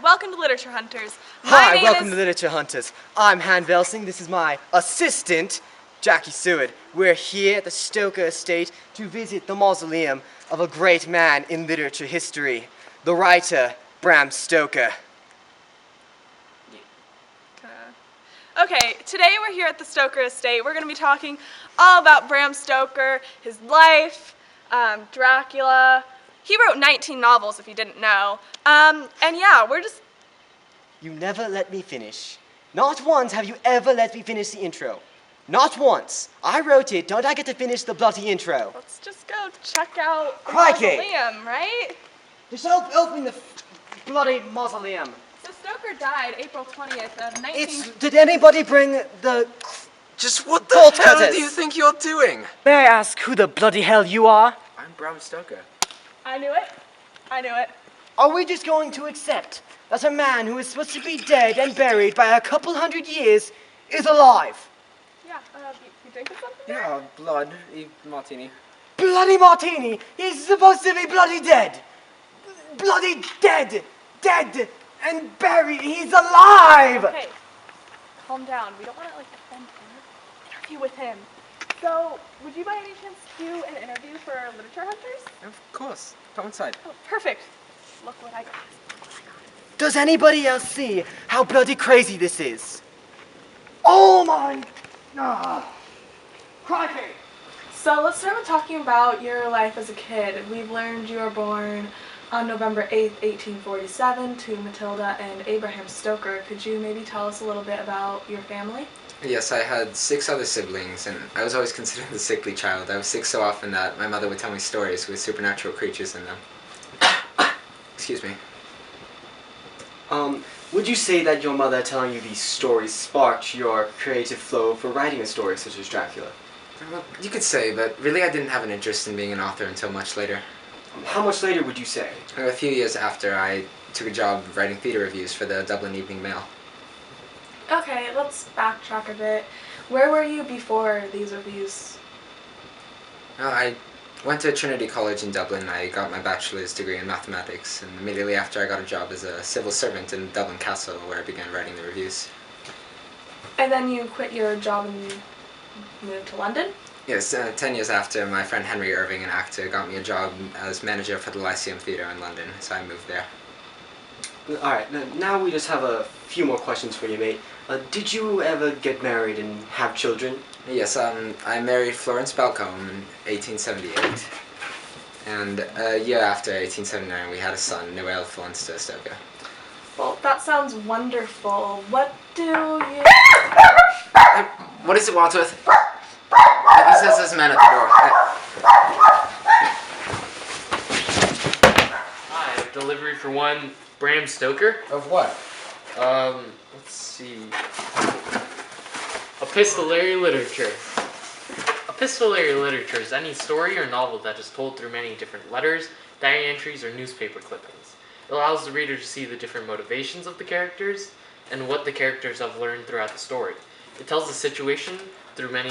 welcome to Literature Hunters. Hi, welcome to Literature Hunters. I'm Han Velsing. This is my assistant, Jackie Seward. We're here at the Stoker estate to visit the mausoleum of a great man in literature history, the writer Bram Stoker. Okay, today we're here at the Stoker estate. We're going to be talking all about Bram Stoker, his life, Dracula. He wrote 19 novels, if you didn't know. And yeah, we're just... You never let me finish. Not once have you ever let me finish the intro. Not once. I wrote it. Don't I get to finish the bloody intro? Let's just go check out the Crikey! mausoleum, right? Just open the bloody mausoleum. So Stoker died April 20th of 19... Did anybody bring the... Just what the bolt hell cutters? do you think you're doing? May I ask who the bloody hell you are? I'm Bram Stoker. I knew it. I knew it. Are we just going to accept that a man who is supposed to be dead and buried by a couple hundred years is alive? Yeah, you drinking something? Yeah, blood, martini. Bloody martini! He's supposed to be bloody dead! Bloody dead! Dead and buried! He's alive! Okay, calm down. We don't want to, offend him. Interview with him. So, would you by any chance do an interview for Literature Hunters? Of course. Come inside. Oh, perfect. Look what I got. Does anybody else see how bloody crazy this is? Oh my... Crikey! So let's start with talking about your life as a kid. We've learned you were born on November 8th, 1847 to Matilda and Abraham Stoker. Could you maybe tell us a little bit about your family? Yes, I had 6 other siblings, and I was always considered the sickly child. I was sick so often that my mother would tell me stories with supernatural creatures in them. Excuse me. Would you say that your mother telling you these stories sparked your creative flow for writing a story such as Dracula? Well, you could say, but really I didn't have an interest in being an author until much later. How much later would you say? A few years after I took a job writing theatre reviews for the Dublin Evening Mail. Okay, let's backtrack a bit. Where were you before these reviews? Well, I went to Trinity College in Dublin. I got my bachelor's degree in mathematics, and immediately after I got a job as a civil servant in Dublin Castle, where I began writing the reviews. And then you quit your job and moved to London? Yes, 10 years after, my friend Henry Irving, an actor, got me a job as manager for the Lyceum Theatre in London, so I moved there. Alright, now we just have a few more questions for you, mate. Did you ever get married and have children? Yes, I married Florence Balcombe in 1878, and a year after 1879 we had a son, Noel Florence Stoker. Well, that sounds wonderful. What do you... What is it, Wadsworth? He says there's a man at the door. Hi, delivery for one Bram Stoker. Of what? Let's see. Epistolary literature. Epistolary literature is any story or novel that is told through many different letters, diary entries, or newspaper clippings. It allows the reader to see the different motivations of the characters and what the characters have learned throughout the story. It tells the situation through many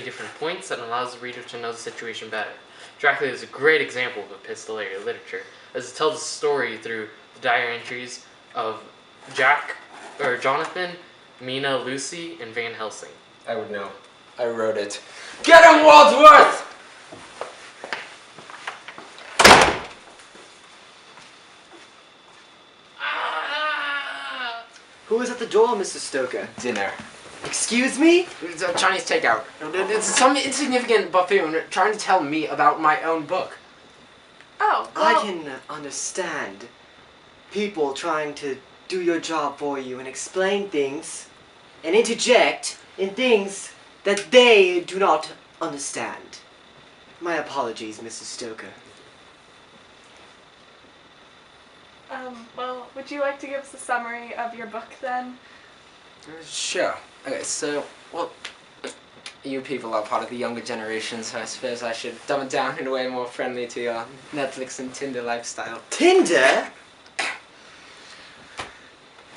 different points and allows the reader to know the situation better. Dracula is a great example of epistolary literature, as it tells the story through the diary entries of Jonathan, Mina, Lucy, and Van Helsing. I would know. I wrote it. Get him, Wadsworth! Who is at the door, Mr. Stoker? Dinner. Excuse me? It's a Chinese takeout. It's some insignificant buffoon trying to tell me about my own book. Oh, well... I can understand people trying to do your job for you and explain things and interject in things that they do not understand. My apologies, Mrs. Stoker. Well, would you like to give us a summary of your book, then? Sure. Okay, so, well, you people are part of the younger generation, so I suppose I should dumb it down in a way more friendly to your Netflix and Tinder lifestyle. Tinder?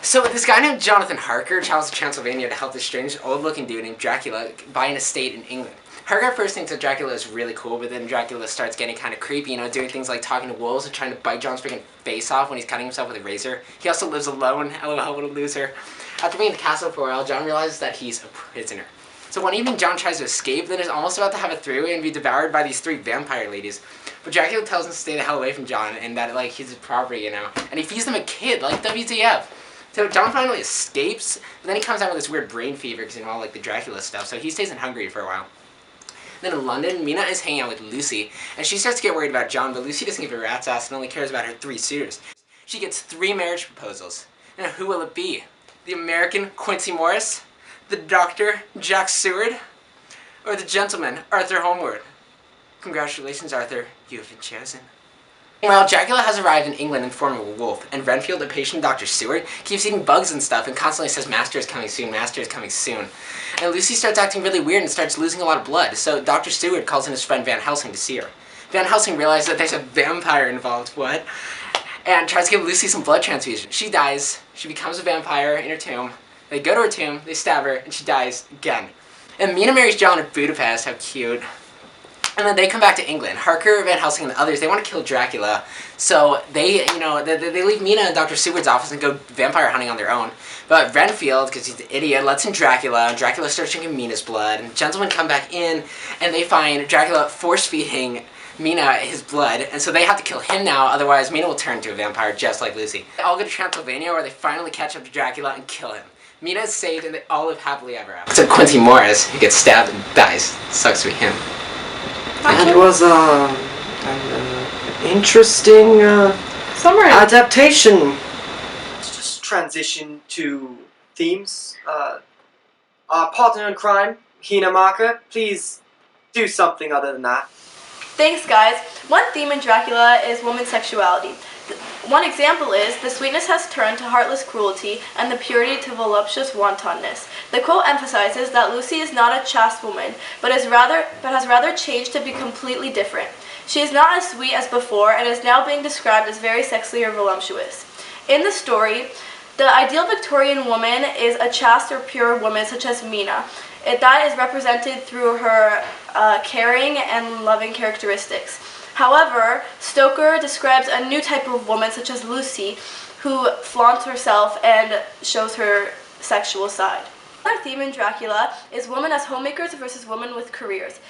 So this guy named Jonathan Harker travels to Transylvania to help this strange old-looking dude named Dracula buy an estate in England. Harker at first thinks that Dracula is really cool, but then Dracula starts getting kind of creepy, doing things like talking to wolves and trying to bite John's freaking face off when he's cutting himself with a razor. He also lives alone. LOL, what a loser. After being in the castle for a while, John realizes that he's a prisoner. So one evening, John tries to escape, then is almost about to have a three-way and be devoured by these 3 vampire ladies. But Dracula tells him to stay the hell away from John and that, he's his property, And he feeds them a kid, WTF. So John finally escapes, but then he comes out with this weird brain fever because, all, the Dracula stuff, so he stays in Hungary for a while. Then in London, Mina is hanging out with Lucy, and she starts to get worried about John, but Lucy doesn't give a rat's ass and only cares about her 3 suitors. She gets 3 marriage proposals. And who will it be? The American Quincy Morris? The doctor, Jack Seward? Or the gentleman, Arthur Holmwood? Congratulations, Arthur. You have been chosen. Meanwhile, Dracula has arrived in England in the form of a wolf, and Renfield, a patient Dr. Seward, keeps eating bugs and stuff and constantly says, "Master is coming soon, Master is coming soon." And Lucy starts acting really weird and starts losing a lot of blood, so Dr. Seward calls in his friend Van Helsing to see her. Van Helsing realizes that there's a vampire involved, what? And tries to give Lucy some blood transfusion. She dies, she becomes a vampire in her tomb, they go to her tomb, they stab her, and she dies again. And Mina marries John in Budapest, how cute. And then they come back to England. Harker, Van Helsing, and the others, they want to kill Dracula. So they, they leave Mina in Dr. Seward's office and go vampire hunting on their own. But Renfield, because he's the idiot, lets in Dracula, and Dracula starts drinking Mina's blood. And gentlemen come back in, and they find Dracula force-feeding Mina his blood. And so they have to kill him now, otherwise Mina will turn into a vampire just like Lucy. They all go to Transylvania, where they finally catch up to Dracula and kill him. Mina is saved, and they all live happily ever after. Except Quincy Morris, who gets stabbed and dies. Sucks to be him. That was an interesting Summary. adaptation. Let's just transition to themes. Our partner in crime, Hina Marker, please do something other than that. Thanks, guys. One theme in Dracula is woman's sexuality. One example is, the sweetness has turned to heartless cruelty, and the purity to voluptuous wantonness. The quote emphasizes that Lucy is not a chaste woman, but has rather changed to be completely different. She is not as sweet as before, and is now being described as very sexy or voluptuous. In the story, the ideal Victorian woman is a chaste or pure woman such as Mina. That is represented through her caring and loving characteristics. However, Stoker describes a new type of woman such as Lucy, who flaunts herself and shows her sexual side. Another theme in Dracula is women as homemakers versus women with careers.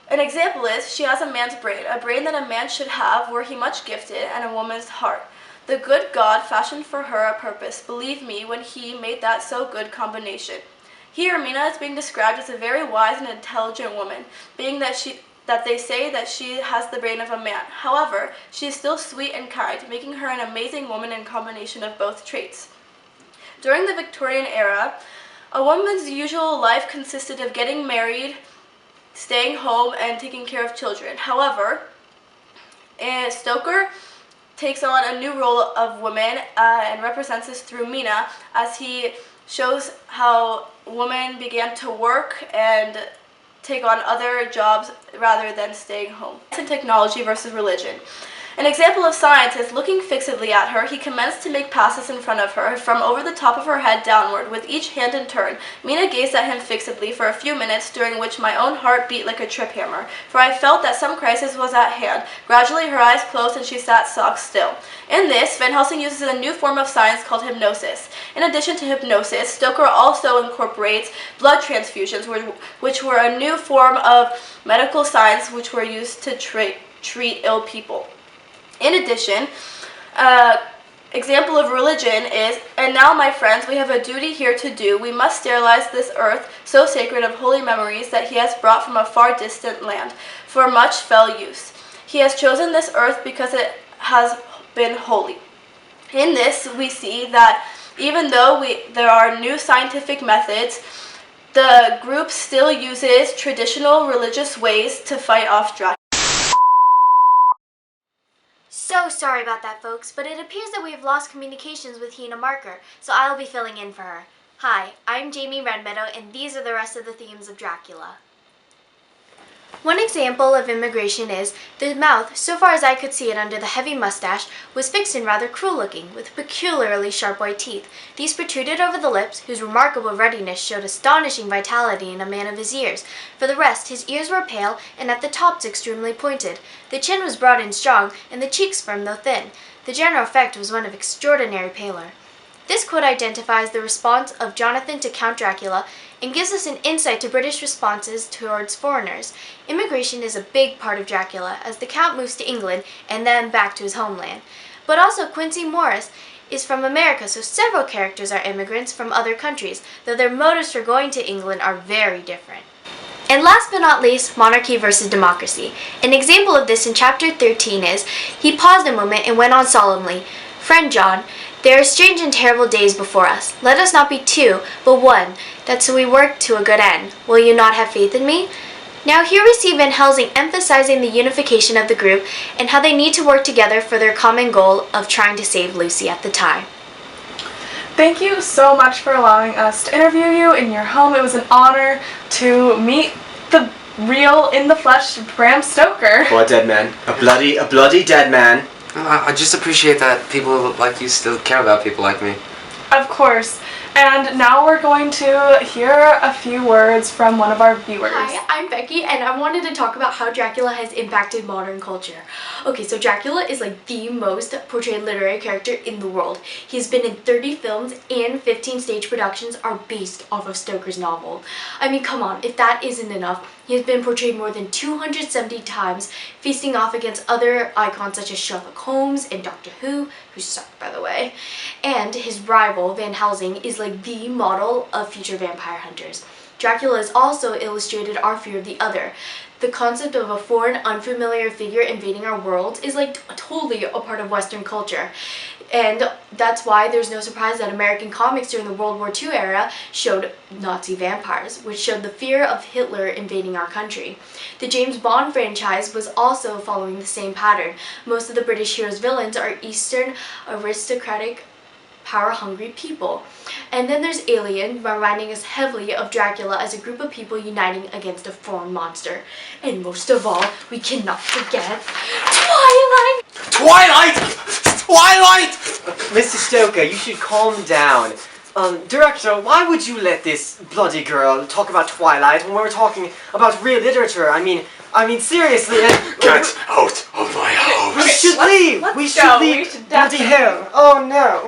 An example is, she has a man's brain, a brain that a man should have were he much gifted, and a woman's heart. The good God fashioned for her a purpose, believe me, when he made that so good combination. Here, Mina is being described as a very wise and intelligent woman, being that they say that she has the brain of a man. However, she is still sweet and kind, making her an amazing woman in combination of both traits. During the Victorian era, a woman's usual life consisted of getting married, staying home, and taking care of children. However, Stoker takes on a new role of woman and represents this through Mina, as he shows how women began to work and take on other jobs rather than staying home. And technology versus religion. An example of science is, looking fixedly at her, he commenced to make passes in front of her, from over the top of her head downward, with each hand in turn. Mina gazed at him fixedly for a few minutes, during which my own heart beat like a trip hammer, for I felt that some crisis was at hand. Gradually her eyes closed and she sat stock still. In this, Van Helsing uses a new form of science called hypnosis. In addition to hypnosis, Stoker also incorporates blood transfusions, which were a new form of medical science which were used to treat ill people. In addition, example of religion is, and now, my friends, we have a duty here to do. We must sterilize this earth, so sacred of holy memories, that he has brought from a far distant land, for much fell use. He has chosen this earth because it has been holy. In this, we see that even though there are new scientific methods, the group still uses traditional religious ways to fight off Dracula. So sorry about that, folks, but it appears that we have lost communications with Hina Marker, so I'll be filling in for her. Hi, I'm Jamie Redmeadow, and these are the rest of the themes of Dracula. One example of immigration is the mouth, so far as I could see it under the heavy mustache, was fixed and rather cruel-looking, with peculiarly sharp white teeth. These protruded over the lips, whose remarkable ruddiness showed astonishing vitality in a man of his years. For the rest, his ears were pale, and at the tops extremely pointed. The chin was broad and strong, and the cheeks firm though thin. The general effect was one of extraordinary pallor. This quote identifies the response of Jonathan to Count Dracula and gives us an insight to British responses towards foreigners. Immigration is a big part of Dracula, as the Count moves to England and then back to his homeland. But also Quincy Morris is from America, so several characters are immigrants from other countries, though their motives for going to England are very different. And last but not least, monarchy versus democracy. An example of this in chapter 13 is, he paused a moment and went on solemnly, "Friend John, there are strange and terrible days before us. Let us not be two, but one, that so we work to a good end. Will you not have faith in me?" Now here we see Van Helsing emphasizing the unification of the group and how they need to work together for their common goal of trying to save Lucy at the time. Thank you so much for allowing us to interview you in your home. It was an honor to meet the real, in the flesh, Bram Stoker. Oh, a dead man. A bloody dead man. I just appreciate that people like you still care about people like me. Of course. And now we're going to hear a few words from one of our viewers. Hi, I'm Becky, and I wanted to talk about how Dracula has impacted modern culture. Okay, so Dracula is like the most portrayed literary character in the world. He's been in 30 films and 15 stage productions are based off of Stoker's novel. I mean, come on, if that isn't enough, he has been portrayed more than 270 times, feasting off against other icons such as Sherlock Holmes and Doctor Who sucked by the way. And his rival, Van Helsing, is like the model of future vampire hunters. Dracula has also illustrated our fear of the other. The concept of a foreign, unfamiliar figure invading our world is like totally a part of Western culture. And that's why there's no surprise that American comics during the World War II era showed Nazi vampires, which showed the fear of Hitler invading our country. The James Bond franchise was also following the same pattern. Most of the British heroes' villains are Eastern, aristocratic, power-hungry people. And then there's Alien, reminding us heavily of Dracula as a group of people uniting against a foreign monster. And most of all, we cannot forget Twilight! Twilight! Mr. Stoker, you should calm down. Director, why would you let this bloody girl talk about Twilight when we're talking about real literature? I mean, seriously. Get out of my house! We should leave! We should leave! Bloody hell! Oh no!